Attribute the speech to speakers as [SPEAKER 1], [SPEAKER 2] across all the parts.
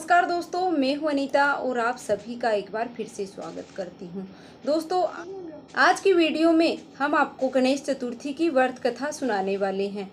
[SPEAKER 1] नमस्कार दोस्तों, मैं हूं अनीता और आप सभी का एक बार फिर से स्वागत करती हूं। दोस्तों, आज की वीडियो में हम आपको गणेश चतुर्थी की व्रत कथा सुनाने वाले हैं।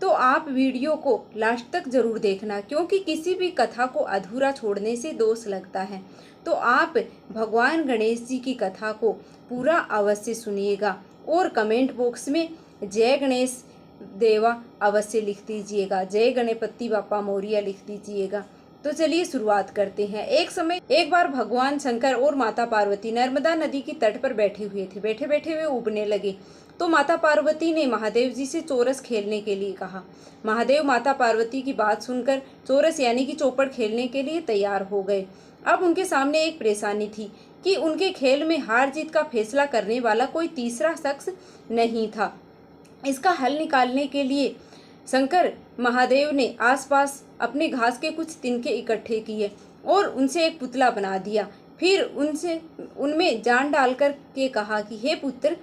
[SPEAKER 1] तो आप वीडियो को लास्ट तक जरूर देखना, क्योंकि किसी भी कथा को अधूरा छोड़ने से दोष लगता है। तो आप भगवान गणेश जी की कथा को पूरा अवश्य सुनिएगा और कमेंट बॉक्स में जय गणेश देवा अवश्य लिख दीजिएगा, जय गणपति बापा मोरिया लिख दीजिएगा। तो चलिए शुरुआत करते हैं। एक बार भगवान शंकर और माता पार्वती नर्मदा नदी की तट पर बैठे हुए थे। बैठे बैठे वे उबने लगे तो माता पार्वती ने महादेव जी से चोरस खेलने के लिए कहा। महादेव माता पार्वती की बात सुनकर चोरस यानी कि चौपड़ खेलने के लिए तैयार हो गए। अब उनके सामने एक परेशानी थी कि उनके खेल में हार जीत का फैसला करने वाला कोई तीसरा शख्स नहीं था। इसका हल निकालने के लिए शंकर महादेव ने आसपास अपने घास के कुछ तिनके इकट्ठे किए और उनसे एक पुतला बना दिया। फिर उनमें जान डालकर के कहा कि हे पुत्र,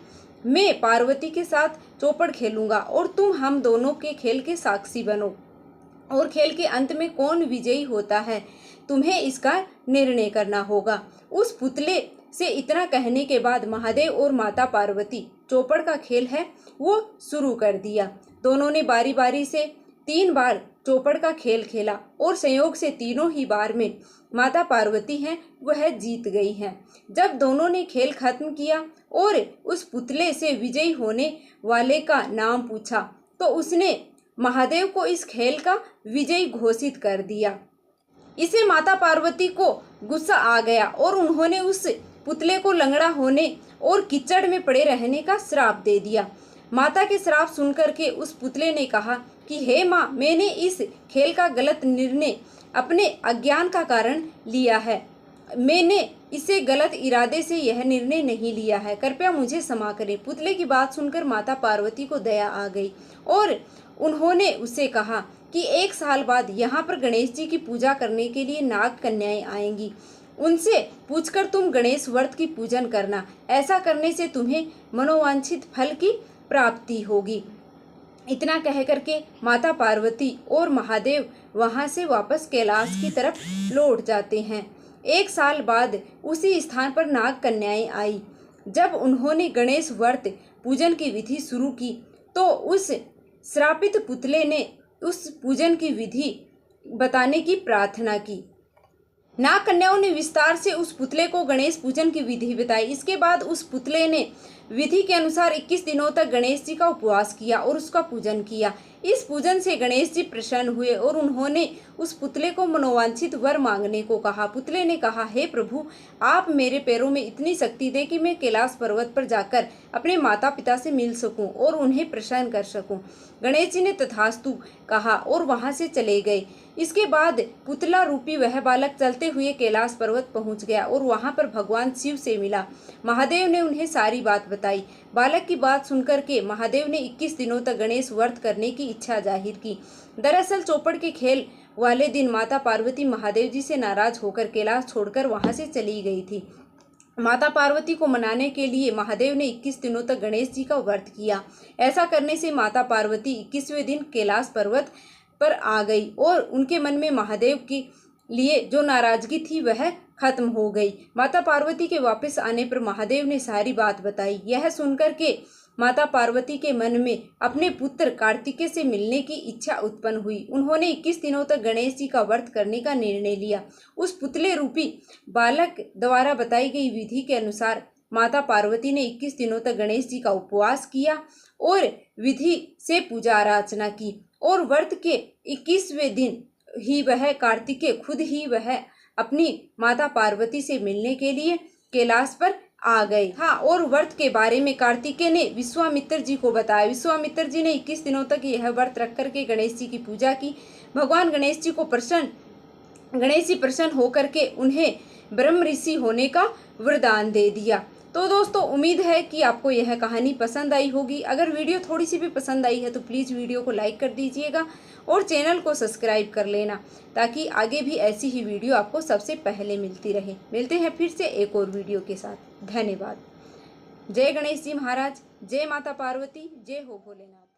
[SPEAKER 1] मैं पार्वती के साथ चौपड़ खेलूंगा और तुम हम दोनों के खेल के साक्षी बनो, और खेल के अंत में कौन विजयी होता है तुम्हें इसका निर्णय करना होगा। उस पुतले से इतना कहने के बाद महादेव और माता पार्वती चौपड़ का खेल है वो शुरू कर दिया। दोनों ने बारी बारी से 3 बार चौपड़ का खेल खेला और संयोग से तीनों ही बार में माता पार्वती हैं वह जीत गई हैं। जब दोनों ने खेल खत्म किया और उस पुतले से विजयी होने वाले का नाम पूछा तो उसने महादेव को इस खेल का विजयी घोषित कर दिया। इसे माता पार्वती को गुस्सा आ गया और उन्होंने उस पुतले को लंगड़ा होने और कीचड़ में पड़े रहने का श्राप दे दिया। माता के श्राप सुनकर के उस पुतले ने कहा कि हे माँ, मैंने इस खेल का गलत निर्णय अपने अज्ञान का कारण लिया है। मैंने इसे गलत इरादे से यह निर्णय नहीं लिया है, कृपया मुझे क्षमा करें। पुतले की बात सुनकर माता पार्वती को दया आ गई और उन्होंने उससे कहा कि 1 साल बाद यहाँ पर गणेश जी की पूजा करने के लिए नाग कन्याएं आएंगी। उनसे पूछकर तुम गणेश व्रत की पूजन करना। ऐसा करने से तुम्हें मनोवांछित फल की प्राप्ति होगी। इतना कह करके माता पार्वती और महादेव वहां से वापस कैलाश की तरफ लौट जाते हैं। 1 साल बाद उसी स्थान पर नाग कन्याएं आई। जब उन्होंने गणेश व्रत पूजन की विधि शुरू की तो उस श्रापित पुतले ने उस पूजन की विधि बताने की प्रार्थना की। नाग कन्याओं ने विस्तार से उस पुतले को गणेश पूजन की विधि बताई। इसके बाद उस पुतले ने विधि के अनुसार 21 दिनों तक गणेश जी का उपवास किया और उसका पूजन किया। इस पूजन से गणेश जी प्रसन्न हुए और उन्होंने उस पुतले को मनोवांछित वर मांगने को कहा। पुतले ने कहा, हे प्रभु, आप मेरे पैरों में इतनी शक्ति दे कि मैं कैलाश पर्वत पर जाकर अपने माता पिता से मिल सकूं और उन्हें प्रसन्न कर सकूं। गणेश जी ने तथास्तु कहा और वहां से चले गए। इसके बाद पुतला रूपी वह बालक चलते हुए कैलाश पर्वत पहुंच गया और वहां पर भगवान शिव से मिला। महादेव ने उन्हें सारी बात बताई। बालक की बात सुनकर के महादेव ने 21 दिनों तक गणेश व्रत करने की इच्छा जाहिर की। दरअसल चौपड़ के खेल वाले दिन माता पार्वती महादेव जी से नाराज होकर कैलाश छोड़कर वहां से चली गई थी। माता पार्वती को मनाने के लिए महादेव ने 21 दिनों तक गणेश जी का व्रत किया। ऐसा करने से माता पार्वती 21वें दिन कैलाश पर्वत पर आ गई और उनके मन में महादेव के लिए जो नाराजगी थी वह खत्म हो गई। माता पार्वती के वापस आने पर महादेव ने सारी बात बताई। यह सुनकर के माता पार्वती के मन में अपने पुत्र कार्तिकेय से मिलने की इच्छा उत्पन्न हुई। उन्होंने 21 दिनों तक गणेश जी का व्रत करने का निर्णय लिया। उस पुतले रूपी बालक द्वारा बताई गई विधि के अनुसार माता पार्वती ने 21 दिनों तक गणेश जी का उपवास किया और विधि से पूजा अर्चना की और व्रत के 21वें दिन ही वह कार्तिकेय खुद ही वह अपनी माता पार्वती से मिलने के लिए कैलाश पर आ गए। हाँ, और व्रत के बारे में कार्तिकेय ने विश्वामित्र जी को बताया। विश्वामित्र जी ने 21 दिनों तक यह व्रत रख करके गणेश जी की पूजा की। भगवान गणेश जी प्रसन्न होकर के उन्हें ब्रह्म ऋषि होने का वरदान दे दिया। तो दोस्तों, उम्मीद है कि आपको यह कहानी पसंद आई होगी। अगर वीडियो थोड़ी सी भी पसंद आई है तो प्लीज़ वीडियो को लाइक कर दीजिएगा और चैनल को सब्सक्राइब कर लेना, ताकि आगे भी ऐसी ही वीडियो आपको सबसे पहले मिलती रहे। मिलते हैं फिर से एक और वीडियो के साथ। धन्यवाद। जय गणेश जी महाराज, जय माता पार्वती, जय हो भोलेनाथ।